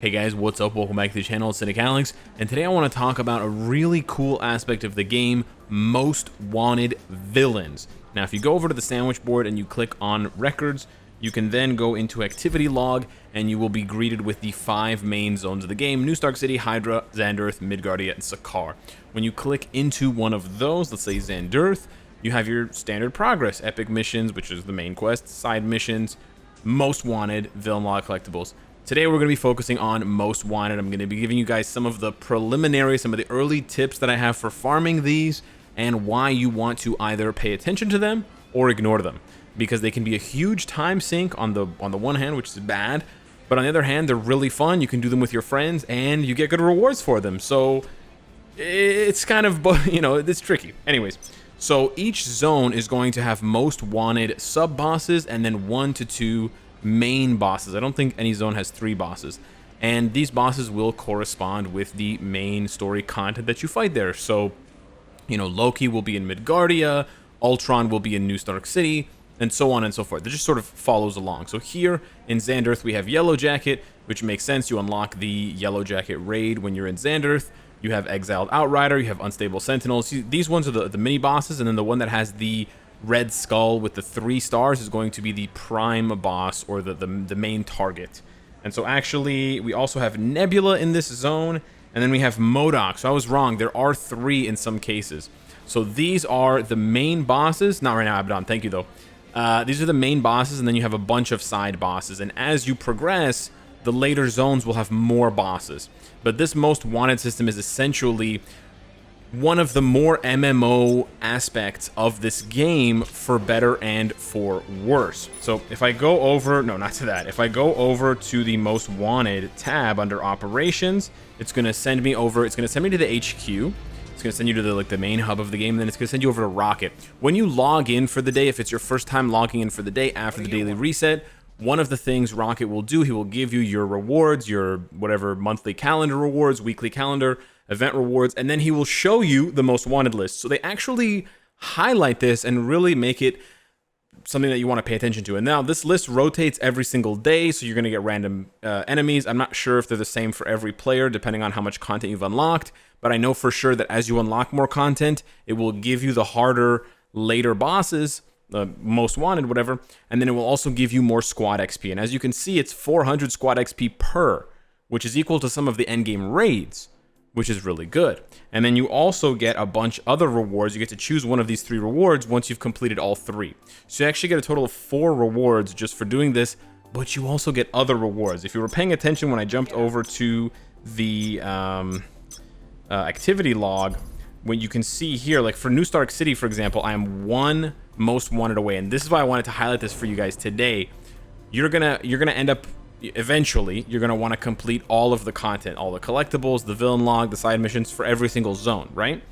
Hey guys, what's up? Welcome back to the channel, it's Cynic Alex, and today I want to talk about a really cool aspect of the game, most wanted villains. Now if you go over to the sandwich board and you click on records, you can then go into activity log and you will be greeted with the 5 main zones of the game: New Stark City, Hydra, Xanderth, Midgardia, and Sakaar. When you click into one of those, let's say Xanderth, you have your standard progress, epic missions, which is the main quest, side missions, most wanted, villain log collectibles. Today we're going to be focusing on most wanted. I'm going to be giving you guys some of the preliminary, some of the early tips that I have for farming these and why you want to either pay attention to them or ignore them, because they can be a huge time sink on the one hand, which is bad, but on the other hand, they're really fun. You can do them with your friends and you get good rewards for them. So it's kind of, you know, it's tricky. Anyways, so each zone is going to have most wanted sub bosses and then 1 to 2 main bosses. I don't think any zone has 3 bosses, and these bosses will correspond with the main story content that you fight there. So, you know, Loki will be in Midgardia, Ultron will be in New Stark City, and so on and so forth. It just sort of follows along. So here in Xanderth we have Yellow Jacket, which makes sense. You unlock the Yellow Jacket raid when you're in Xanderth. You have Exiled Outrider, you have Unstable Sentinels. These ones are the mini bosses, and then the one that has the red skull with the 3 stars is going to be the prime boss, or the main target. And so actually we also have Nebula in this zone, and then we have MODOK. So I was wrong, there are 3 in some cases. So these are the main bosses. Not right now, Abaddon, thank you though. These are the main bosses, and then you have a bunch of side bosses, and as you progress, the later zones will have more bosses. But this most wanted system is essentially one of the more MMO aspects of this game, for better and for worse. So if I go over, no, not to that. If I go over to the most wanted tab under operations, it's going to send me over, it's going to send me to the HQ. It's going to send you to the main hub of the game, and then it's going to send you over to Rocket. When you log in for the day, if it's your first time logging in for the day after the daily reset, one of the things Rocket will do, he will give you your rewards, your whatever monthly calendar rewards, weekly calendar, event rewards, and then he will show you the most wanted list. So they actually highlight this and really make it something that you want to pay attention to. And now this list rotates every single day, so you're going to get random enemies. I'm not sure if they're the same for every player, depending on how much content you've unlocked, but I know for sure that as you unlock more content, it will give you the harder later bosses, the most wanted, whatever, and then it will also give you more squad XP. And as you can see, it's 400 squad XP per, which is equal to some of the endgame raids, which is really good. And then you also get a bunch other rewards. You get to choose one of these 3 rewards once you've completed all 3. So you actually get a total of 4 rewards just for doing this, but you also get other rewards. If you were paying attention when I jumped over to the activity log, when you can see here, like for New Stark City, for example, I am 1 most wanted away, and this is why I wanted to highlight this for you guys today. You're gonna end up, eventually, you're going to want to complete all of the content, all the collectibles, the villain log, the side missions for every single zone, right?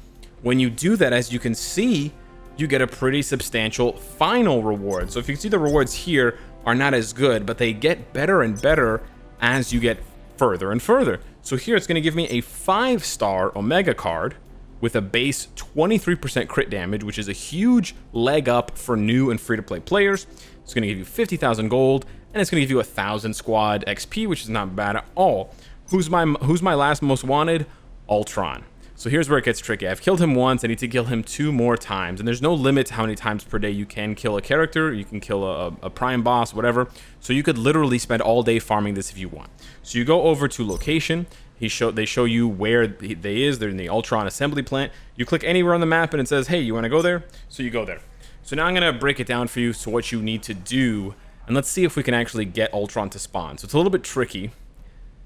When you do that, as you can see, you get a pretty substantial final reward. So if you can see, the rewards here are not as good, but they get better and better as you get further and further. So here it's going to give me a 5-star Omega card with a base 23% crit damage, which is a huge leg up for new and free-to-play players. It's going to give you 50,000 gold, and it's going to give you 1,000 squad XP, which is not bad at all. Who's my last most wanted? Ultron. So here's where it gets tricky. I've killed him once. I need to kill him 2 more times, and there's no limit to how many times per day you can kill a character. You can kill a prime boss, whatever. So you could literally spend all day farming this if you want. So you go over to location. They show you where they is. They're in the Ultron assembly plant. You click anywhere on the map, and it says, hey, you want to go there? So you go there. So now I'm going to break it down for you, so what you need to do, and let's see if we can actually get Ultron to spawn. So it's a little bit tricky,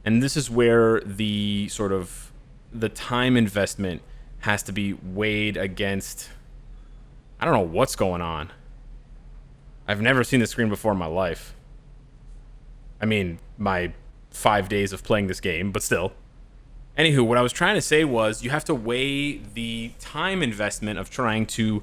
and this is where the sort of the time investment has to be weighed against, I don't know what's going on. I've never seen this screen before in my life. I mean, my 5 days of playing this game, but still. Anywho, what I was trying to say was you have to weigh the time investment of trying to,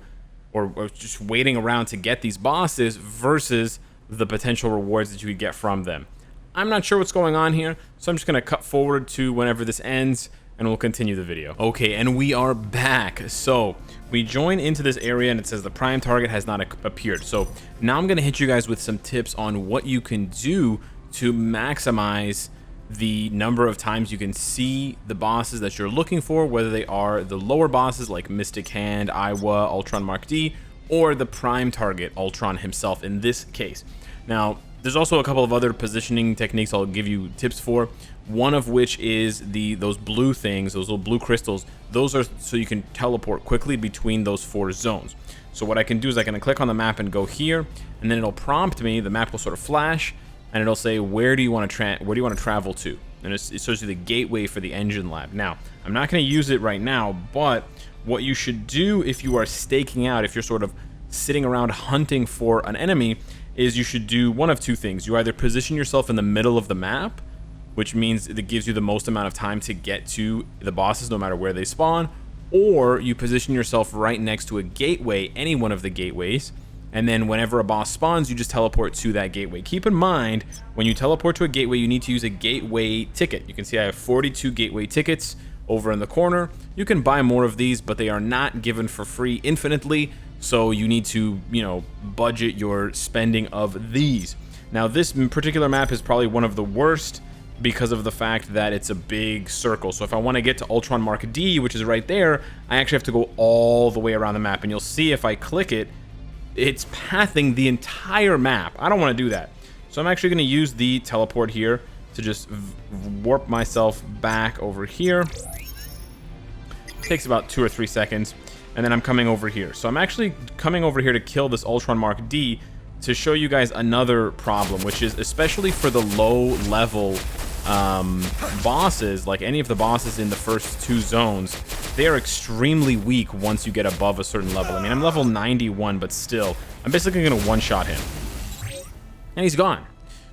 or just waiting around to get these bosses versus the potential rewards that you could get from them. I'm not sure what's going on here, so I'm just going to cut forward to whenever this ends, and we'll continue the video. Okay, and we are back. So we join into this area, and it says the prime target has not appeared. So now I'm going to hit you guys with some tips on what you can do to maximize the number of times you can see the bosses that you're looking for, whether they are the lower bosses like Mystic Hand, Iowa, Ultron Mark D, or the prime target, Ultron himself in this case. Now, there's also a couple of other positioning techniques I'll give you tips for. One of which is those blue things, those little blue crystals. Those are so you can teleport quickly between those 4 zones. So what I can do is I can click on the map and go here, and then it'll prompt me. The map will sort of flash, and it'll say, where do you want to travel to? And it shows you the gateway for the engine lab. Now, I'm not going to use it right now, but what you should do if you are staking out, if you're sort of sitting around hunting for an enemy, is you should do one of 2 things. You either position yourself in the middle of the map, which means it gives you the most amount of time to get to the bosses no matter where they spawn, or you position yourself right next to a gateway, any one of the gateways, and then whenever a boss spawns, you just teleport to that gateway. Keep in mind, when you teleport to a gateway, you need to use a gateway ticket. You can see I have 42 gateway tickets over in the corner. You can buy more of these, but they are not given for free infinitely, so you need to, budget your spending of these. Now, this particular map is probably one of the worst because of the fact that it's a big circle. So if I want to get to Ultron Mark D, which is right there, I actually have to go all the way around the map, and you'll see if I click it, it's pathing the entire map. I don't want to do that. So I'm actually going to use the teleport here to just warp myself back over here. Takes about 2 or 3 seconds, and then I'm coming over here. So I'm actually coming over here to kill this Ultron Mark D to show you guys another problem, which is especially for the low level bosses, like any of the bosses in the first 2 zones, they are extremely weak once you get above a certain level. I mean, I'm level 91, but still, I'm basically going to one-shot him. And he's gone.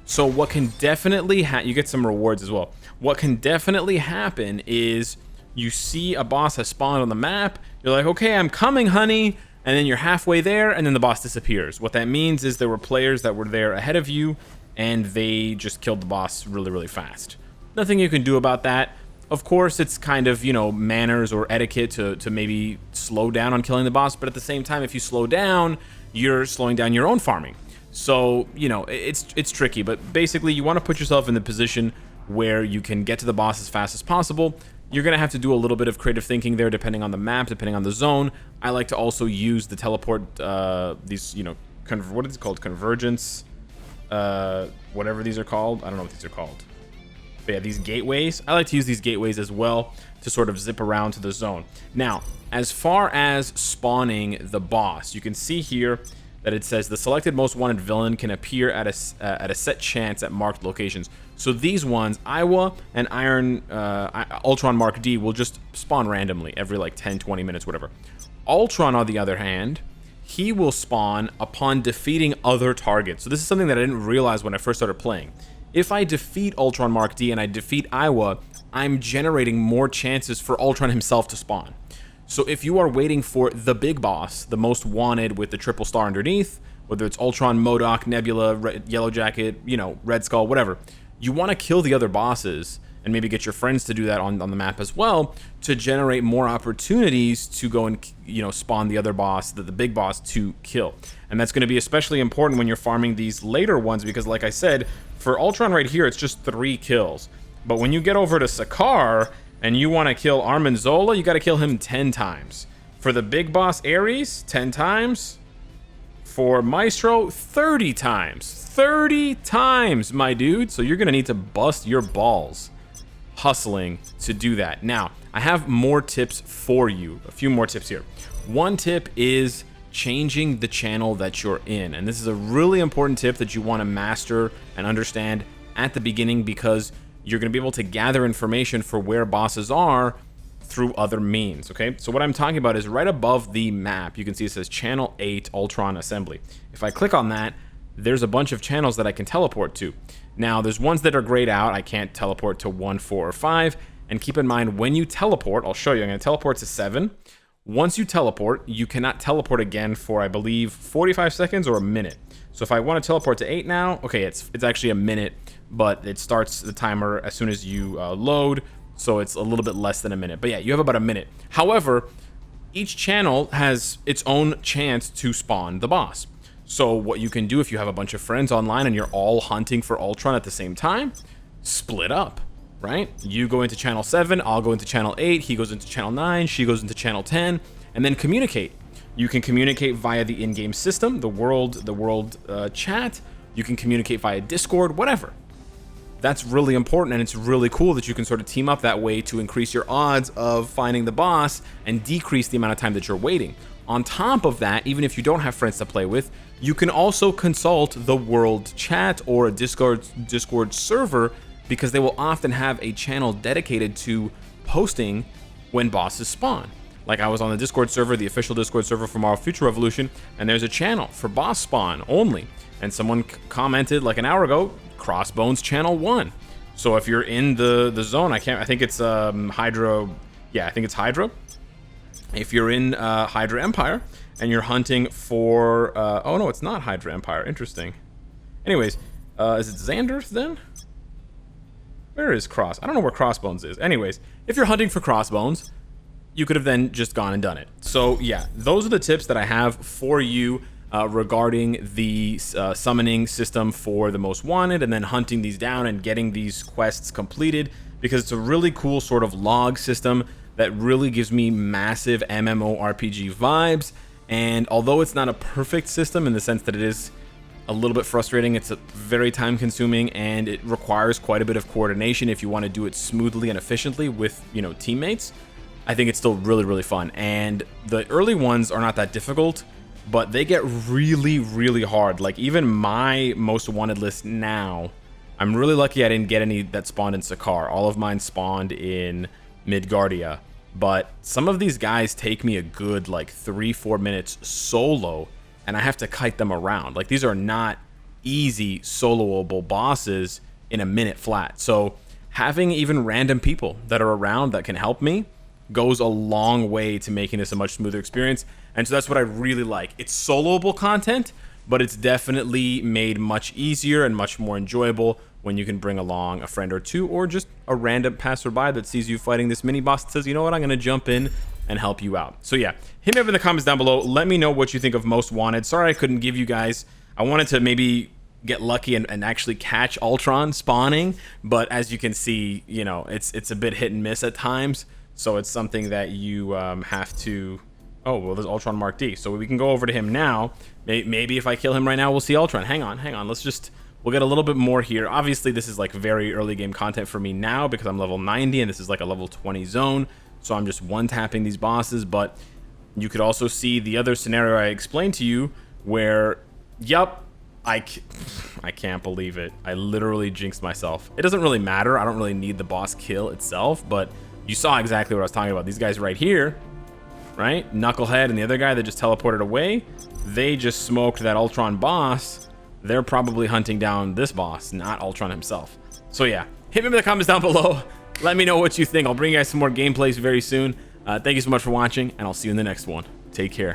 So what can definitely you get some rewards as well. What can definitely happen is you see a boss has spawned on the map, you're like, okay, I'm coming, honey, and then you're halfway there, and then the boss disappears. What that means is there were players that were there ahead of you, and they just killed the boss really, really fast. Nothing you can do about that. Of course, it's kind of, manners or etiquette to maybe slow down on killing the boss, but at the same time, if you slow down, you're slowing down your own farming. So, it's tricky, but basically you want to put yourself in the position where you can get to the boss as fast as possible. You're going to have to do a little bit of creative thinking there, depending on the map, depending on the zone. I like to also use the teleport, these, what is it called? Convergence, whatever these are called. I don't know what these are called. But yeah, these gateways. I like to use these gateways as well to sort of zip around to the zone. Now, as far as spawning the boss, you can see here that it says the selected most wanted villain can appear at a set chance at marked locations. So these ones, Iowa and Ultron Mark D, will just spawn randomly every like 10, 20 minutes, whatever. Ultron, on the other hand, he will spawn upon defeating other targets. So this is something that I didn't realize when I first started playing. If I defeat Ultron Mark D and I defeat Iowa, I'm generating more chances for Ultron himself to spawn. So if you are waiting for the big boss, the most wanted with the triple star underneath, whether it's Ultron, MODOK, Nebula, Yellow Jacket, Red Skull, whatever, you want to kill the other bosses and maybe get your friends to do that on the map as well to generate more opportunities to go and, spawn the other boss, the big boss, to kill. And that's going to be especially important when you're farming these later ones because, like I said, for Ultron right here, it's just 3 kills. But when you get over to Sakaar and you want to kill Armin Zola, you got to kill him 10 times. For the big boss Ares, 10 times. For Maestro, 30 times. 30 times, my dude. So you're going to need to bust your balls hustling to do that. Now, I have more tips for you. A few more tips here. One tip is changing the channel that you're in. And this is a really important tip that you want to master and understand at the beginning because you're going to be able to gather information for where bosses are through other means, okay? So what I'm talking about is right above the map, you can see it says Channel 8 Ultron Assembly. If I click on that, there's a bunch of channels that I can teleport to. Now, there's ones that are grayed out. I can't teleport to 1, 4, or 5. And keep in mind, when you teleport, I'll show you, I'm going to teleport to 7. Once you teleport, you cannot teleport again for, I believe, 45 seconds or a minute. So if I want to teleport to 8 now, okay, it's actually a minute, but it starts the timer as soon as you load, so it's a little bit less than a minute. But yeah, you have about a minute. However, each channel has its own chance to spawn the boss. So what you can do if you have a bunch of friends online and you're all hunting for Ultron at the same time, split up. right? You go into channel 7, I'll go into channel 8, he goes into channel 9, she goes into channel 10, and then communicate. You can communicate via the in-game system, the world chat. You can communicate via Discord, whatever. That's really important, and it's really cool that you can sort of team up that way to increase your odds of finding the boss and decrease the amount of time that you're waiting. On top of that, even if you don't have friends to play with, you can also consult the world chat or a Discord server, because they will often have a channel dedicated to posting when bosses spawn. Like, I was on the Discord server, the official Discord server for Marvel Future Revolution, and there's a channel for boss spawn only. And someone commented like an hour ago, Crossbones channel 1. So if you're in the zone, I think it's Hydra. Yeah, I think it's Hydra. If you're in Hydra Empire and you're hunting for oh no, it's not Hydra Empire. Interesting. Anyways, is it Xander then? Where is Cross? I don't know where Crossbones is. Anyways, if you're hunting for Crossbones, you could have then just gone and done it. So yeah, those are the tips that I have for you regarding the summoning system for the most wanted, and then hunting these down and getting these quests completed, because it's a really cool sort of log system that really gives me massive MMORPG vibes. And although it's not a perfect system in the sense that it is a little bit frustrating, it's very time consuming, and it requires quite a bit of coordination if you want to do it smoothly and efficiently with, you know, teammates. I think it's still really, really fun. And the early ones are not that difficult, but they get really, really hard. Like, even my most wanted list now, I'm really lucky I didn't get any that spawned in Sakaar. All of mine spawned in Midgardia. But some of these guys take me a good like 3-4 minutes solo, and I have to kite them around. Like, these are not easy soloable bosses in a minute flat. So having even random people that are around that can help me goes a long way to making this a much smoother experience. And so that's what I really like. It's soloable content, but it's definitely made much easier and much more enjoyable when you can bring along a friend or two, or just a random passerby that sees you fighting this mini boss and says, you know what, I'm gonna jump in and help you out. So yeah, hit me up in the comments down below. Let me know what you think of Most Wanted. Sorry I couldn't give you guys, I wanted to maybe get lucky and actually catch Ultron spawning, but as you can see, you know, it's a bit hit and miss at times. So it's something that you have to... Oh, well, there's Ultron Mark D. So we can go over to him now. Maybe if I kill him right now, we'll see Ultron. Hang on. We'll get a little bit more here. Obviously, this is like very early game content for me now because I'm level 90 and this is like a level 20 zone. So I'm just one-tapping these bosses. But you could also see the other scenario I explained to you where, yup, I can't believe it. I literally jinxed myself. It doesn't really matter. I don't really need the boss kill itself, but you saw exactly what I was talking about. These guys right here, right? Knucklehead and the other guy that just teleported away, they just smoked that Ultron boss. They're probably hunting down this boss, not Ultron himself. So yeah, hit me in the comments down below. Let me know what you think. I'll bring you guys some more gameplays very soon. Thank you so much for watching, and I'll see you in the next one. Take care.